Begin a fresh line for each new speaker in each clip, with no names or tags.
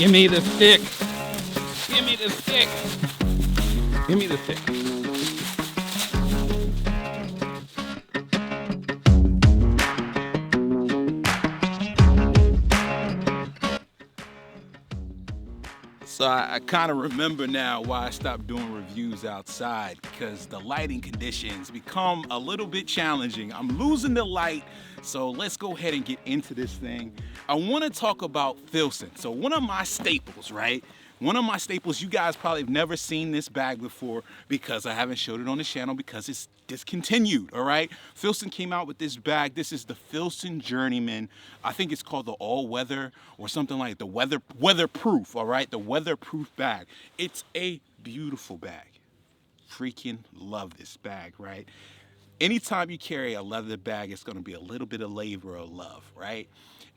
Give me the stick. Give me the stick. Give me the stick. So I kind of remember now why I stopped doing reviews outside, because the lighting conditions become a little bit challenging. I'm losing the light, so let's go ahead and get into this thing. I want to talk about Filson. So one of my staples, right? One of my staples, you guys probably have never seen this bag before because I haven't showed it on the channel because it's discontinued, all right? Filson came out with this bag. This is the Filson Journeyman. I think it's called the all-weather or something like the weatherproof, all right? The weatherproof bag. It's a beautiful bag. Freaking love this bag, right? Anytime you carry a leather bag, it's gonna be a little bit of labor of love, right?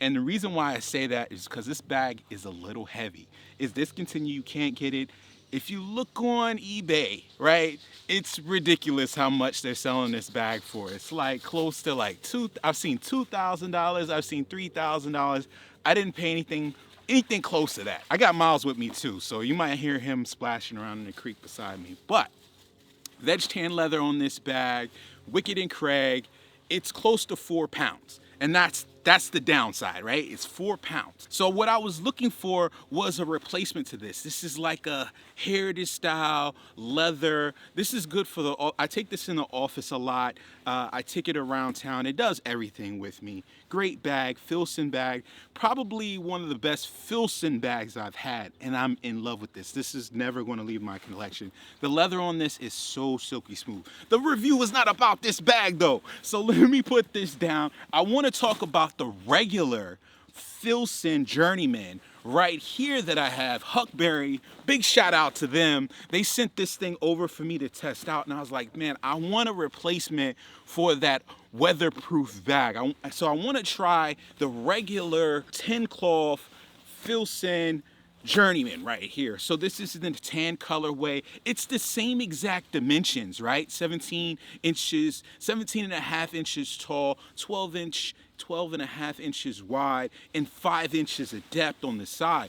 And the reason why I say that is because this bag is a little heavy. It's discontinued, you can't get it. If you look on eBay, right, it's ridiculous how much they're selling this bag for. It's like close to like I've seen $2,000, I've seen $3,000. I didn't pay anything close to that. I got Miles with me too, so you might hear him splashing around in the creek beside me. But veg tan leather on this bag, Wicked and Craig, it's close to 4 pounds. And that's the downside, right? It's 4 pounds. So what I was looking for was a replacement to this. This is like a heritage style leather. This is good for I take this in the office a lot. I take it around town. It does everything with me. Great bag, Filson bag. Probably one of the best Filson bags I've had, and I'm in love with this. This is never going to leave my collection. The leather on this is so silky smooth. The review is not about this bag though, so let me put this down. I want to talk about the regular Filson Journeyman right here that I have. Huckberry, big shout out to them. They sent this thing over for me to test out, and I was like, man, I want a replacement for that weatherproof bag. So I want to try the regular 10 cloth Filson Journeyman right here. So this is in the tan colorway. It's the same exact dimensions, right? 17 inches, 17 and a half inches tall, 12 and a half inches wide, and 5 inches of depth on the side.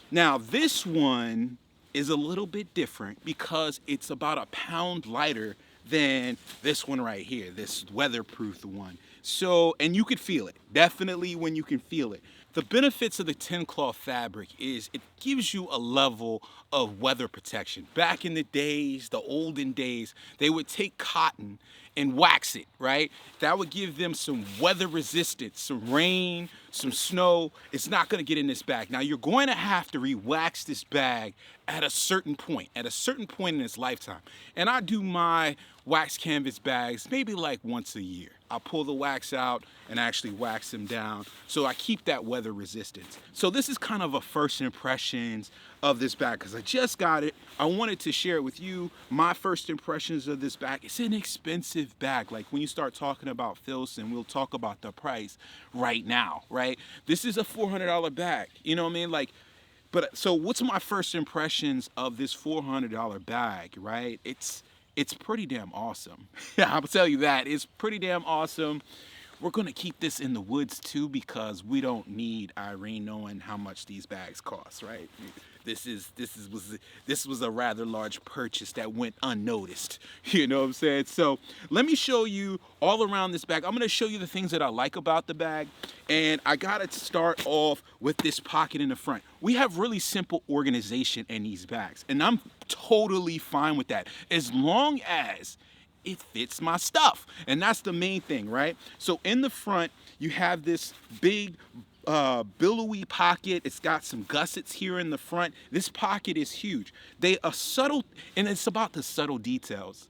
Now this one is a little bit different because it's about a pound lighter than this one right here, this weatherproof one. So, and you could feel it, definitely when you can feel it. The benefits of the 10 cloth fabric is it gives you a level of weather protection. Back in the days, the olden days, they would take cotton and wax it, right? That would give them some weather resistance, some rain, some snow. It's not gonna get in this bag. Now you're going to have to re-wax this bag at a certain point in its lifetime. And I do my wax canvas bags maybe like once a year. I'll pull the wax out and actually wax them down so I keep that weather resistance. So this is kind of a first impressions of this bag because I just got it. I wanted to share it with you. My first impressions of this bag. It's an expensive bag. Like when you start talking about Filson, we'll talk about the price right now, right? This is a $400 bag. You know what I mean? Like, but so what's my first impressions of this $400 bag, right? It's pretty damn awesome. I'll tell you that. It's pretty damn awesome. We're gonna keep this in the woods too because we don't need Irene knowing how much these bags cost, right? This was a rather large purchase that went unnoticed. You know what I'm saying? So let me show you all around this bag. I'm gonna show you the things that I like about the bag, and I gotta start off with this pocket in the front. We have really simple organization in these bags, and I'm totally fine with that as long as it fits my stuff, and that's the main thing, right? So in the front, you have this big billowy pocket. It's got some gussets here in the front. This pocket is huge. They are subtle, and it's about the subtle details.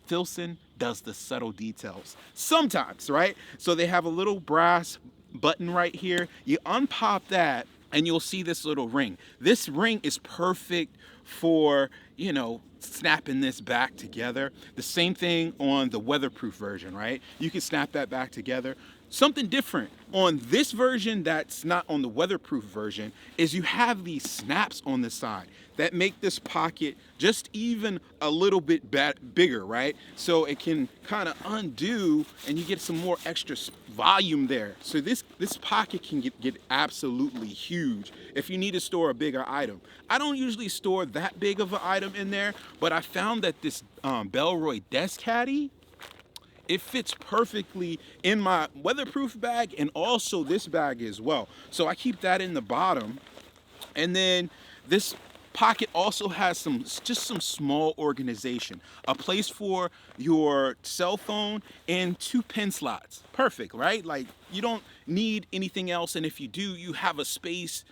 Filson does the subtle details sometimes, right? So they have a little brass button right here. You unpop that, and you'll see this little ring. This ring is perfect for, you know, snapping this back together. The same thing on the weatherproof version, right? You can snap that back together. Something different on this version that's not on the weatherproof version is you have these snaps on the side that make this pocket just even a little bit bigger, right? So it can kind of undo and you get some more extra volume there. So this pocket can get absolutely huge if you need to store a bigger item. I don't usually store that big of an item in there, but I found that this Bellroy desk caddy, it fits perfectly in my weatherproof bag and also this bag as well. So I keep that in the bottom. And then this pocket also has just some small organization, a place for your cell phone and 2 pen slots. Perfect, right? Like you don't need anything else, and if you do, you have a space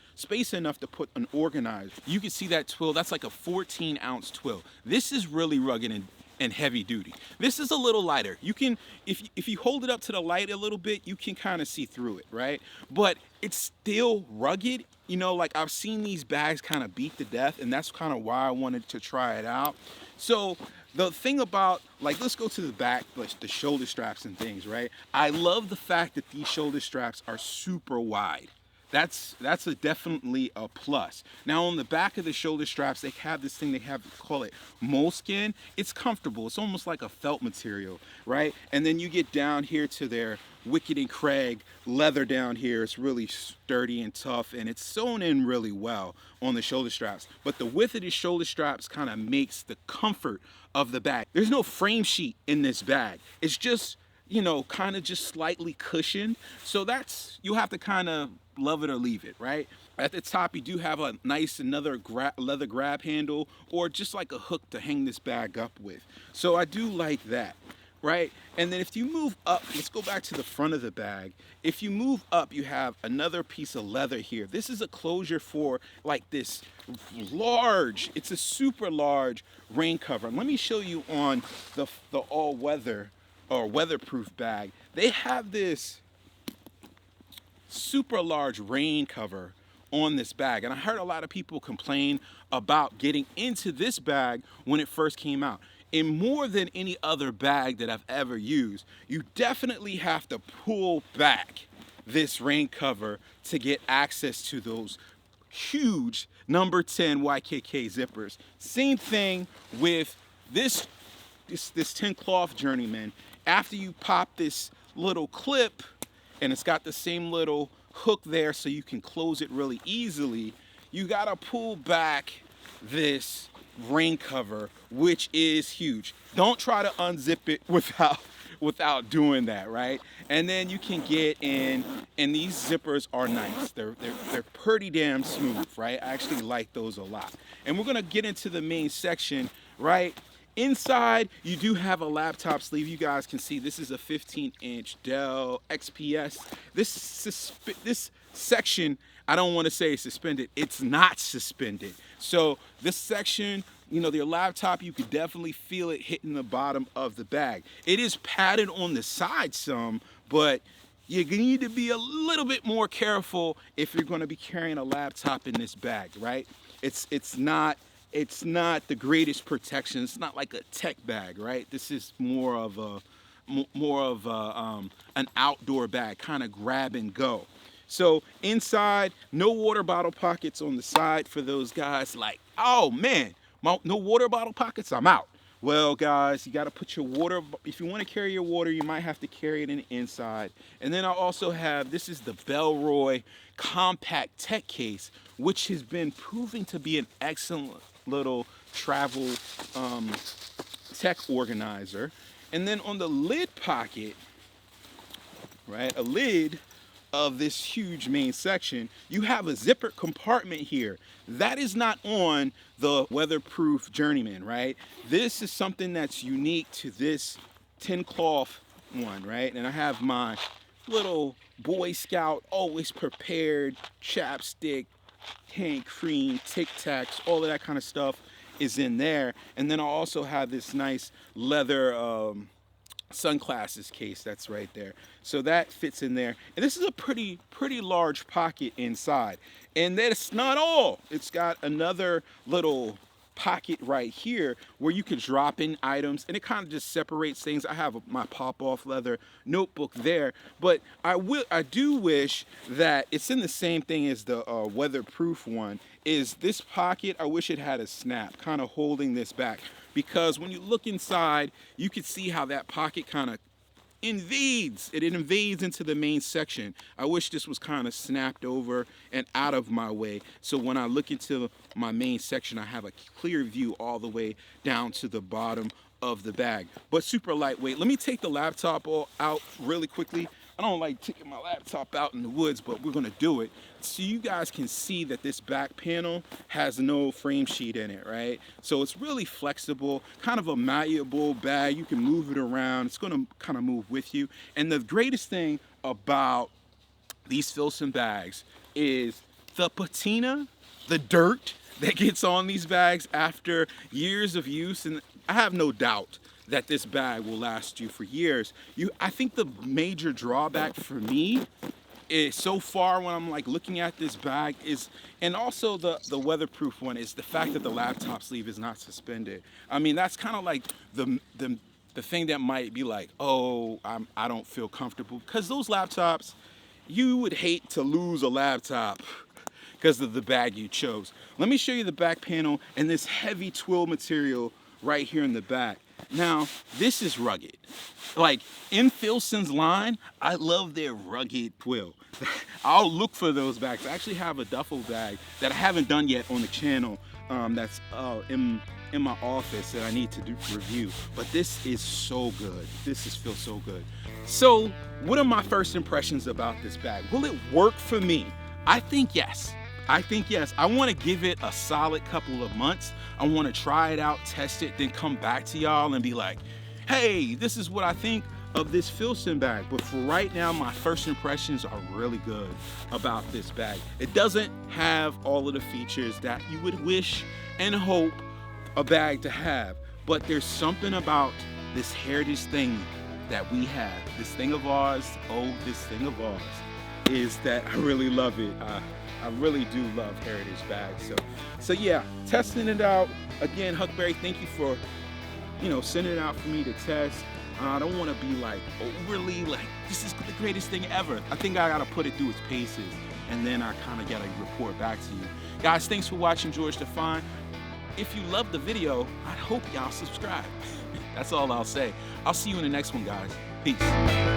enough to put an organizer. You can see that twill, that's like a 14-ounce twill. This is really rugged and heavy duty. This is a little lighter. You can, if you hold it up to the light a little bit, you can kind of see through it, right? But it's still rugged. You know, like I've seen these bags kind of beat to death, and that's kind of why I wanted to try it out. So the thing about, like, let's go to the back, like the shoulder straps and things, right? I love the fact that these shoulder straps are super wide. That's definitely a plus. Now on the back of the shoulder straps, they have this thing, they call it moleskin. It's comfortable. It's almost like a felt material, right? And then you get down here to their Wicked and Craig leather down here. It's really sturdy and tough, and it's sewn in really well on the shoulder straps. But the width of the shoulder straps kind of makes the comfort of the bag. There's no frame sheet in this bag. It's just, you know, kind of just slightly cushioned. So that's, you have to kind of love it or leave it, right? At the top, you do have a nice another leather grab handle, or just like a hook to hang this bag up with. So I do like that, right? And then if you move up, let's go back to the front of the bag. If you move up, you have another piece of leather here. This is a closure for like this large, it's a super large rain cover. And let me show you on the all-weather or weatherproof bag. They have this super large rain cover on this bag, and I heard a lot of people complain about getting into this bag when it first came out. In more than any other bag that I've ever used, you definitely have to pull back this rain cover to get access to those huge number 10 YKK zippers. Same thing with this 10 cloth Journeyman. After you pop this little clip, and it's got the same little hook there so you can close it really easily, you gotta pull back this rain cover, which is huge. Don't try to unzip it without doing that, right? And then you can get in, and these zippers are nice. They're pretty damn smooth, right? I actually like those a lot. And we're gonna get into the main section, right? Inside, you do have a laptop sleeve. You guys can see this is a 15-inch Dell XPS. This section, I don't want to say suspended. It's not suspended. So this section, you know, your laptop, you could definitely feel it hitting the bottom of the bag. It is padded on the side some, but you need to be a little bit more careful if you're going to be carrying a laptop in this bag, right? It's not the greatest protection. It's not like a tech bag, right? This is more of an outdoor bag, kind of grab and go. So inside, no water bottle pockets on the side for those guys like, oh man, no water bottle pockets, I'm out. Well, guys, you got to put your water, if you want to carry your water, you might have to carry it in the inside. And then I also have, this is the Bellroy Compact Tech Case, which has been proving to be an excellent little travel tech organizer. And then on the lid pocket, right, a lid of this huge main section, you have a zipper compartment here. That is not on the weatherproof Journeyman, right? This is something that's unique to this 10 cloth one, right? And I have my little Boy Scout, always prepared, chapstick, hand cream, Tic Tacs, all of that kind of stuff is in there. And then I also have this nice leather sunglasses case that's right there. So that fits in there. And this is a pretty large pocket inside. And that's not all. It's got another little pocket right here where you could drop in items, and it kind of just separates things. I have my pop-off leather notebook there, but I do wish that it's in the same thing as the weatherproof one. Is this pocket, I wish it had a snap kind of holding this back, because when you look inside, you can see how that pocket kind of invades into the main section. I wish this was kind of snapped over and out of my way, so when I look into my main section, I have a clear view all the way down to the bottom of the bag. But super lightweight. Let me take the laptop out really quickly. I don't like taking my laptop out in the woods, but we're gonna do it so you guys can see that this back panel has no frame sheet in it, right? So it's really flexible, kind of a malleable bag. You can move it around. It's gonna kind of move with you. And the greatest thing about these Filson bags is the patina, the dirt that gets on these bags after years of use. And I have no doubt that this bag will last you for years. I think the major drawback for me is, so far when I'm like looking at this bag, is, and also the weatherproof one, is the fact that the laptop sleeve is not suspended. I mean, that's kind of like the thing that might be like, oh, I don't feel comfortable, because those laptops, you would hate to lose a laptop because of the bag you chose. Let me show you the back panel and this heavy twill material right here in the back. Now, this is rugged. Like, in Filson's line, I love their rugged twill. I'll look for those bags. I actually have a duffel bag that I haven't done yet on the channel, that's in my office that I need to review. But this is so good. Feels so good. So, what are my first impressions about this bag? Will it work for me? I think yes. I want to give it a solid couple of months. I want to try it out, test it, then come back to y'all and be like, hey, this is what I think of this Filson bag. But for right now, my first impressions are really good about this bag. It doesn't have all of the features that you would wish and hope a bag to have, but there's something about this heritage thing that we have. This thing of ours, this thing of ours, is that I really love it. I really do love heritage bags. So yeah, testing it out. Again, Huckberry, thank you for, sending it out for me to test. I don't want to be like overly like, this is the greatest thing ever. I think I gotta put it through its paces, and then I kind of gotta report back to you. Guys, thanks for watching George Defined. If you loved the video, I hope y'all subscribe. That's all I'll say. I'll see you in the next one, guys. Peace.